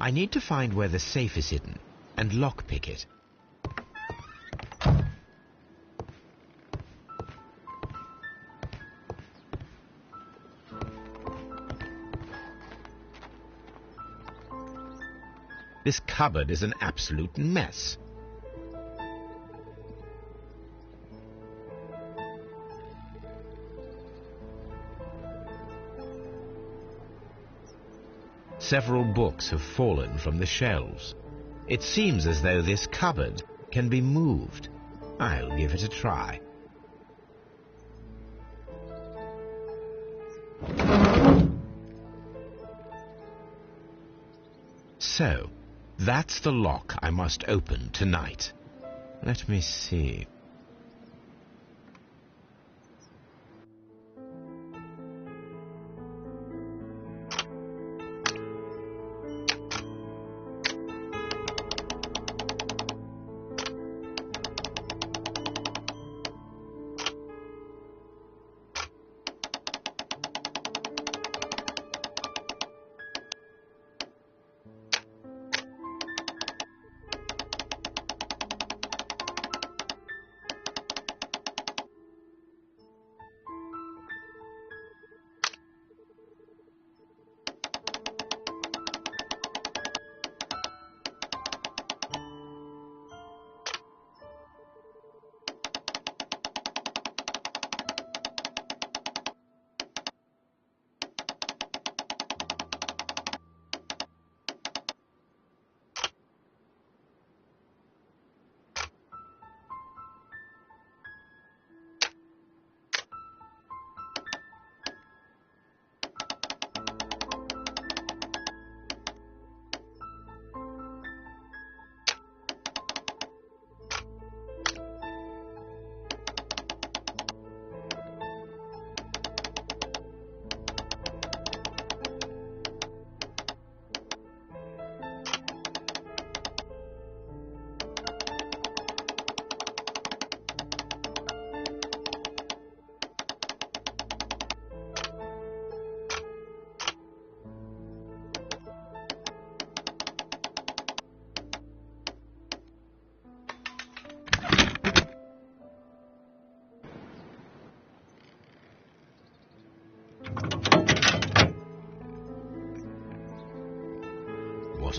I need to find where the safe is hidden and lockpick it. This cupboard is an absolute mess. Several books have fallen from the shelves. It seems as though this cupboard can be moved. I'll give it a try. So, that's the lock I must open tonight. Let me see.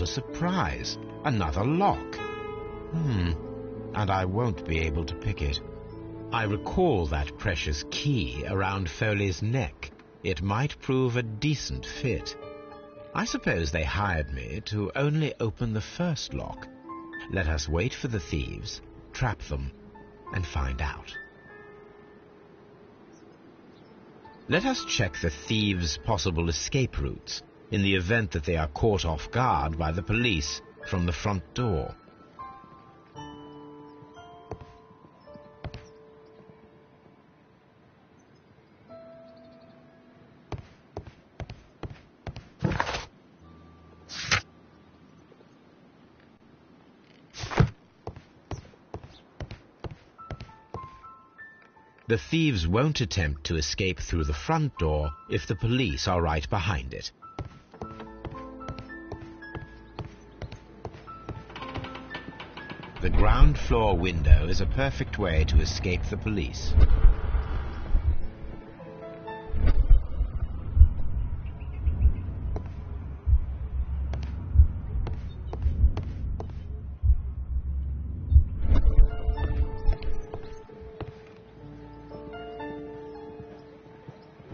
What a surprise! Another lock. And I won't be able to pick it. I recall that precious key around Foley's neck. It might prove a decent fit. I suppose they hired me to only open the first lock. Let us wait for the thieves, trap them, and find out. Let us check the thieves' possible escape routes in the event that they are caught off guard by the police from the front door. The thieves won't attempt to escape through the front door if the police are right behind it. The ground floor window is a perfect way to escape the police.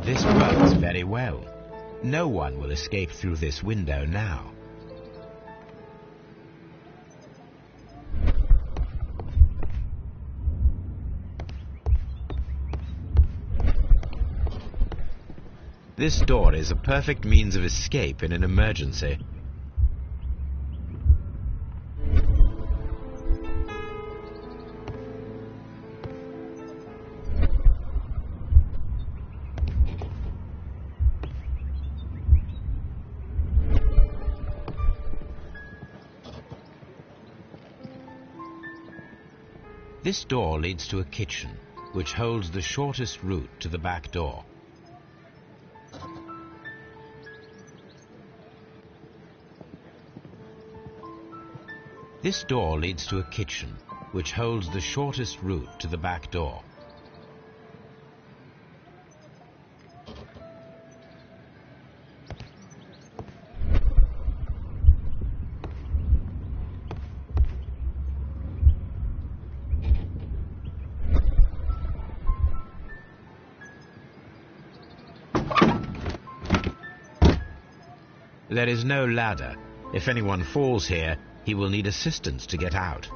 This works very well. No one will escape through this window now. This door is a perfect means of escape in an emergency. This door leads to a kitchen, which holds the shortest route to the back door. This door leads to a kitchen, which holds the shortest route to the back door. There is no ladder. If anyone falls here, he will need assistance to get out.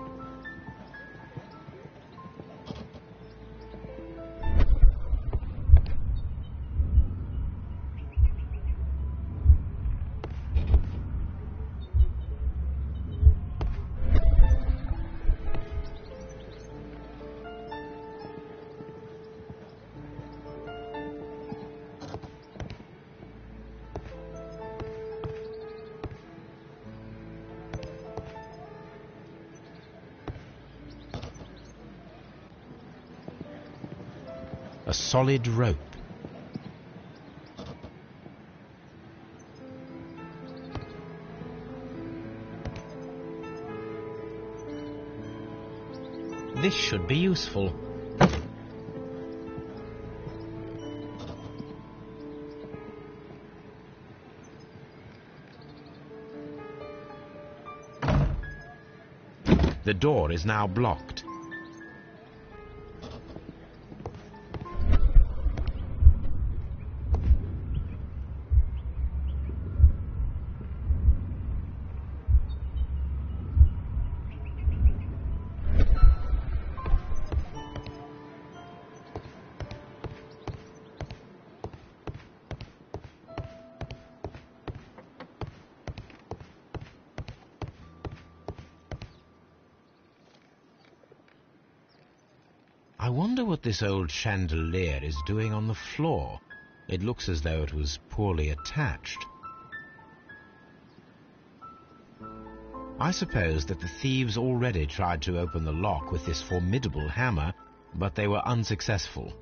A solid rope. This should be useful. The door is now blocked. I wonder what this old chandelier is doing on the floor. It looks as though it was poorly attached. I suppose that the thieves already tried to open the lock with this formidable hammer, but they were unsuccessful.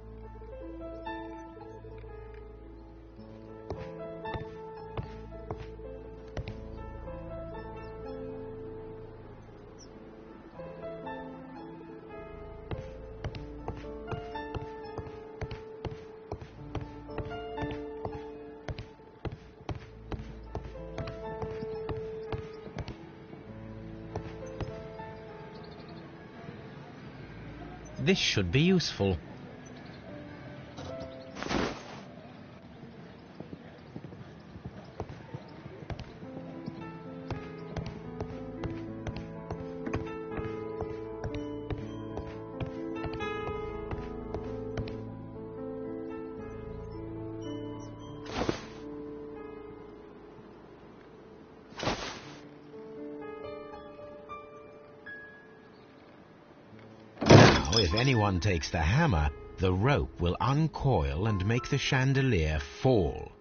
This should be useful. If anyone takes the hammer, the rope will uncoil and make the chandelier fall.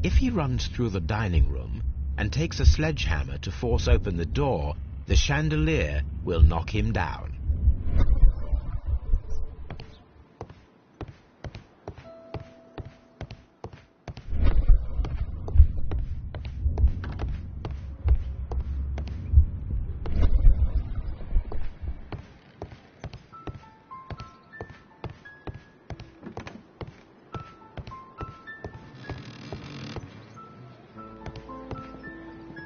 If he runs through the dining room and takes a sledgehammer to force open the door, the chandelier will knock him down.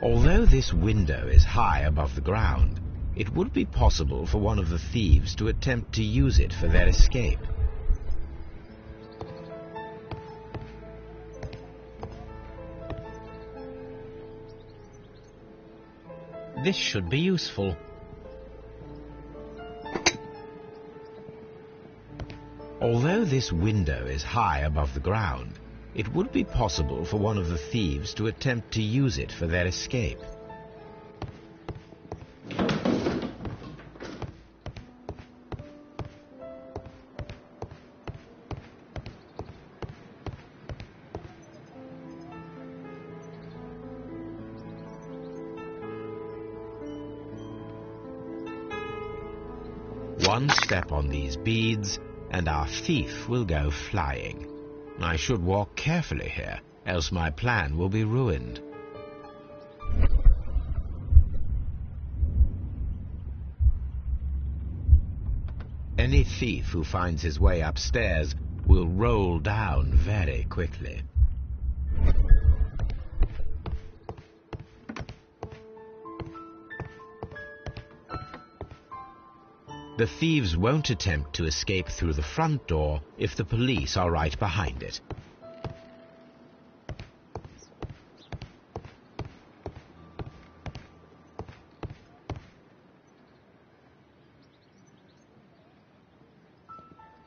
Although this window is high above the ground, it would be possible for one of the thieves to attempt to use it for their escape. This should be useful. Although this window is high above the ground, it would be possible for one of the thieves to attempt to use it for their escape. One step on these beads, and our thief will go flying. I should walk carefully here, else my plan will be ruined. Any thief who finds his way upstairs will roll down very quickly. The thieves won't attempt to escape through the front door if the police are right behind it.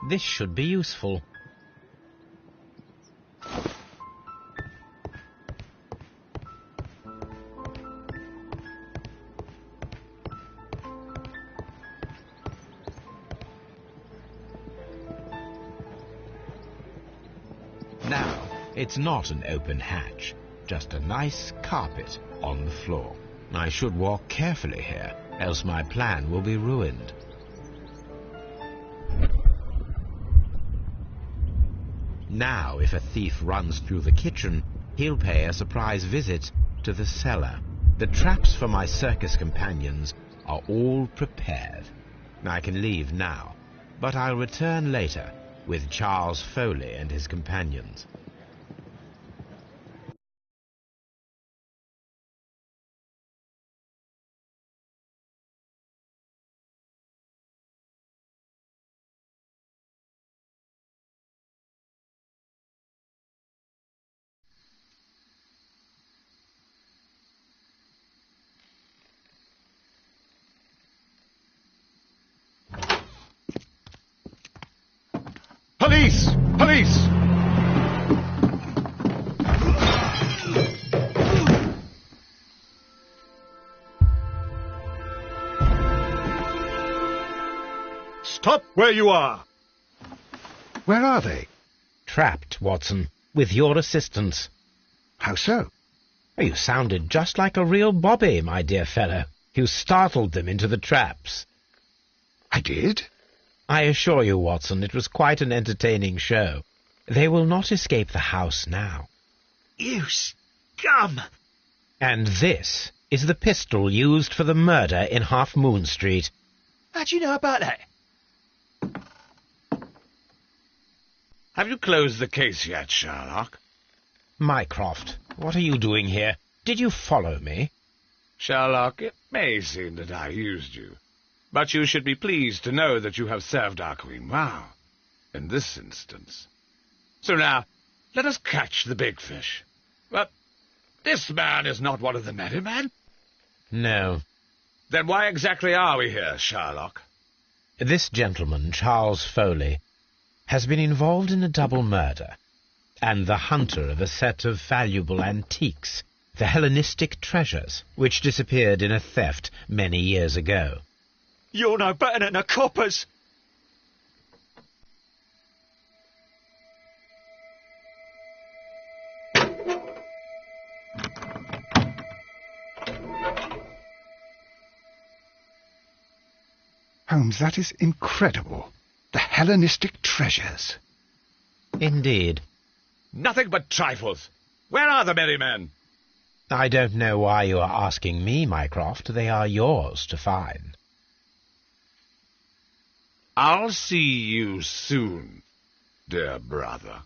This should be useful. Now, it's not an open hatch, just a nice carpet on the floor. I should walk carefully here, else my plan will be ruined. Now, if a thief runs through the kitchen, he'll pay a surprise visit to the cellar. The traps for my circus companions are all prepared. I can leave now, but I'll return later with Charles Foley and his companions. Police! Police! Stop where you are! Where are they? Trapped, Watson, with your assistance. How so? You sounded just like a real bobby, my dear fellow. You startled them into the traps. I did? I assure you, Watson, it was quite an entertaining show. They will not escape the house now. You scum! And this is the pistol used for the murder in Half Moon Street. How do you know about that? Have you closed the case yet, Sherlock? Mycroft, what are you doing here? Did you follow me? Sherlock, it may seem that I used you, but you should be pleased to know that you have served our Queen well, in this instance. So now, let us catch the big fish. But this man is not one of the merry men. No. Then why exactly are we here, Sherlock? This gentleman, Charles Foley, has been involved in a double murder, and the hunter of a set of valuable antiques, the Hellenistic treasures, which disappeared in a theft many years ago. You're no better than the coppers. Holmes, that is incredible. The Hellenistic treasures. Indeed. Nothing but trifles. Where are the merry men? I don't know why you are asking me, Mycroft. They are yours to find. I'll see you soon, dear brother.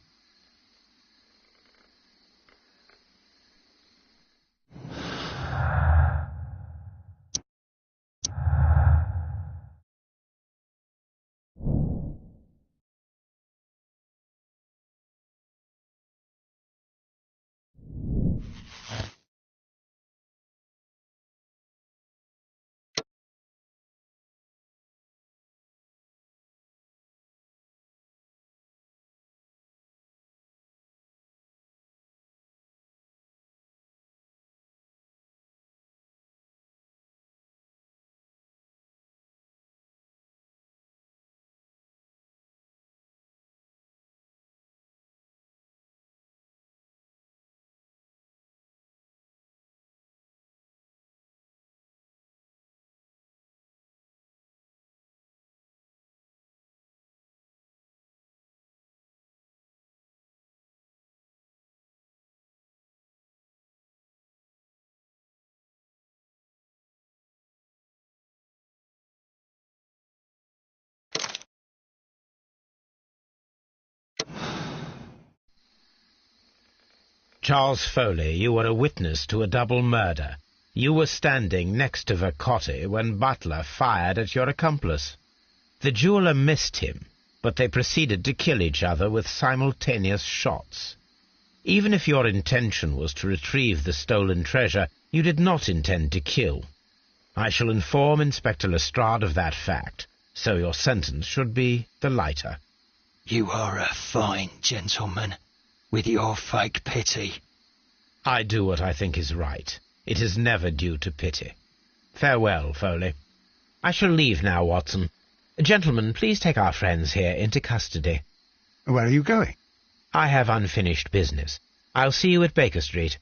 Charles Foley, you were a witness to a double murder. You were standing next to Vercotti when Butler fired at your accomplice. The jeweller missed him, but they proceeded to kill each other with simultaneous shots. Even if your intention was to retrieve the stolen treasure, you did not intend to kill. I shall inform Inspector Lestrade of that fact, so your sentence should be the lighter. You are a fine gentleman, with your fake pity. I do what I think is right. It is never due to pity. Farewell, Foley. I shall leave now, Watson. Gentlemen, please take our friends here into custody. Where are you going? I have unfinished business. I'll see you at Baker Street.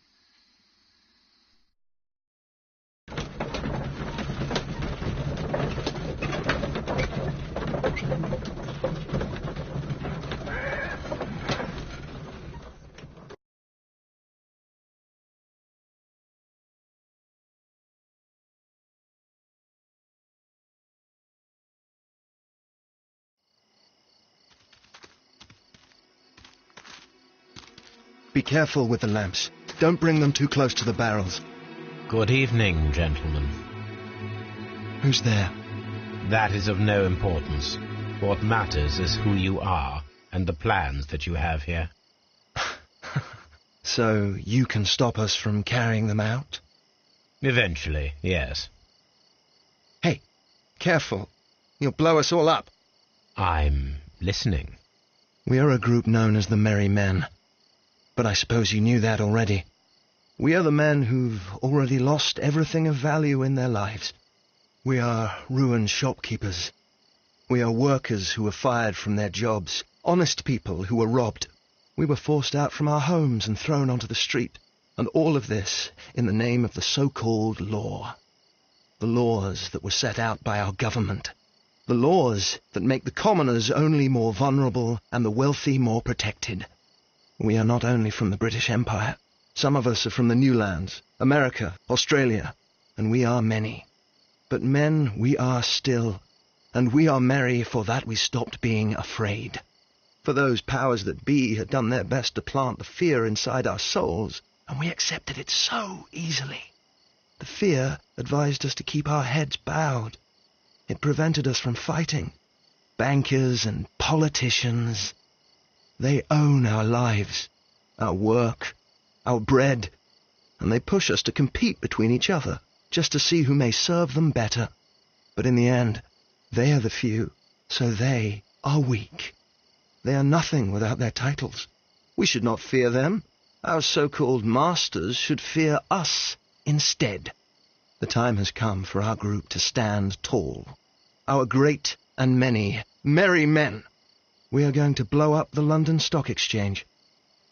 Be careful with the lamps. Don't bring them too close to the barrels. Good evening, gentlemen. Who's there? That is of no importance. What matters is who you are and the plans that you have here. So you can stop us from carrying them out? Eventually, yes. Hey, careful. You'll blow us all up. I'm listening. We are a group known as the Merry Men. But I suppose you knew that already. We are the men who've already lost everything of value in their lives. We are ruined shopkeepers. We are workers who were fired from their jobs, honest people who were robbed. We were forced out from our homes and thrown onto the street, and all of this in the name of the so-called law. The laws that were set out by our government. The laws that make the commoners only more vulnerable and the wealthy more protected. We are not only from the British Empire. Some of us are from the New Lands, America, Australia, and we are many. But men we are still, and we are merry for that we stopped being afraid. For those powers that be had done their best to plant the fear inside our souls, and we accepted it so easily. The fear advised us to keep our heads bowed. It prevented us from fighting. Bankers and politicians, they own our lives, our work, our bread, and they push us to compete between each other, just to see who may serve them better. But in the end, they are the few, so they are weak. They are nothing without their titles. We should not fear them. Our so-called masters should fear us instead. The time has come for our group to stand tall. Our great and many merry men. We are going to blow up the London Stock Exchange.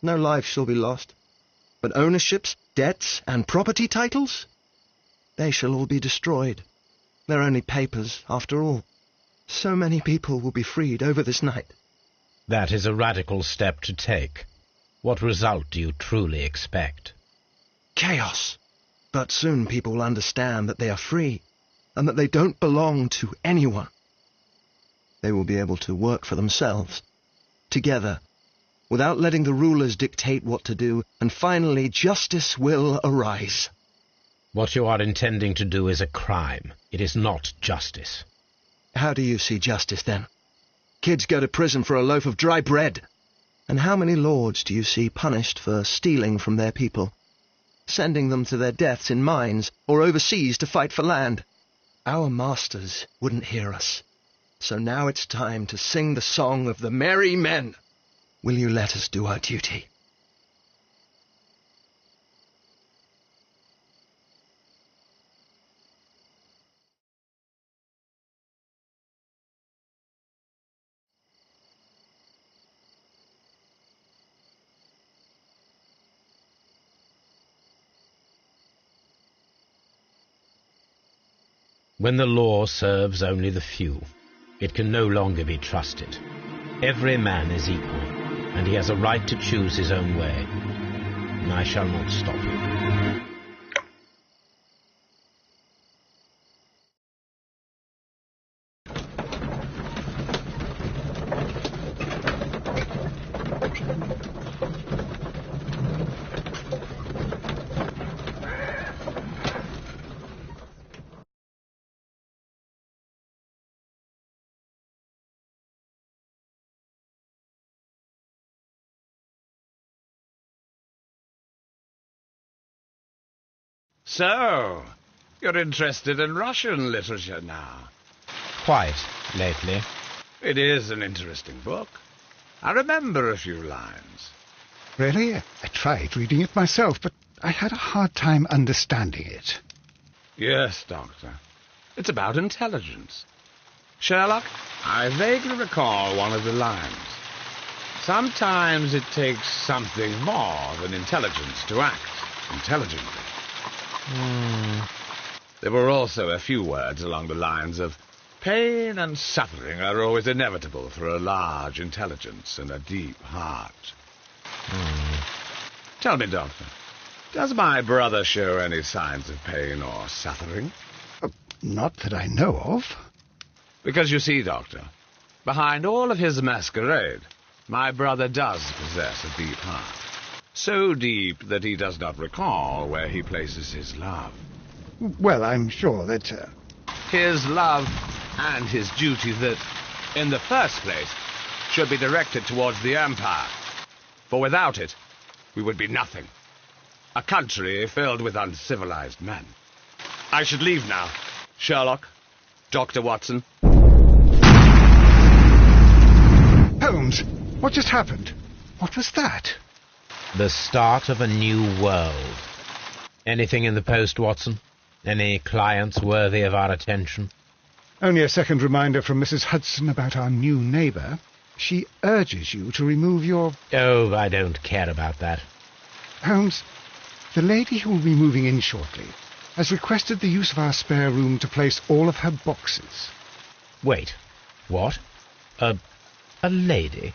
No life shall be lost. But ownerships, debts, and property titles? They shall all be destroyed. They're only papers, after all. So many people will be freed over this night. That is a radical step to take. What result do you truly expect? Chaos. But soon people will understand that they are free, and that they don't belong to anyone. They will be able to work for themselves, together, without letting the rulers dictate what to do, and finally justice will arise. What you are intending to do is a crime. It is not justice. How do you see justice, then? Kids go to prison for a loaf of dry bread. And how many lords do you see punished for stealing from their people, sending them to their deaths in mines or overseas to fight for land? Our masters wouldn't hear us. So now it's time to sing the song of the merry men. Will you let us do our duty? When the law serves only the few, it can no longer be trusted. Every man is equal, and he has a right to choose his own way. And I shall not stop you. So, you're interested in Russian literature now? Quite, lately. It is an interesting book. I remember a few lines. Really? I tried reading it myself, but I had a hard time understanding it. Yes, Doctor. It's about intelligence. Sherlock, I vaguely recall one of the lines. Sometimes it takes something more than intelligence to act intelligently. There were also a few words along the lines of, pain and suffering are always inevitable for a large intelligence and a deep heart. Tell me, Doctor, does my brother show any signs of pain or suffering? Not that I know of. Because you see, Doctor, behind all of his masquerade, my brother does possess a deep heart. So deep that he does not recall where he places his love. Well, I'm sure that... His love and his duty that, in the first place, should be directed towards the Empire. For without it, we would be nothing. A country filled with uncivilized men. I should leave now. Sherlock, Dr. Watson. Holmes, what just happened? What was that? The start of a new world. Anything in the post, Watson? Any clients worthy of our attention? Only a second reminder from Mrs. Hudson about our new neighbour. She urges you to remove your... Oh, I don't care about that. Holmes, the lady who will be moving in shortly has requested the use of our spare room to place all of her boxes. Wait. What? A lady?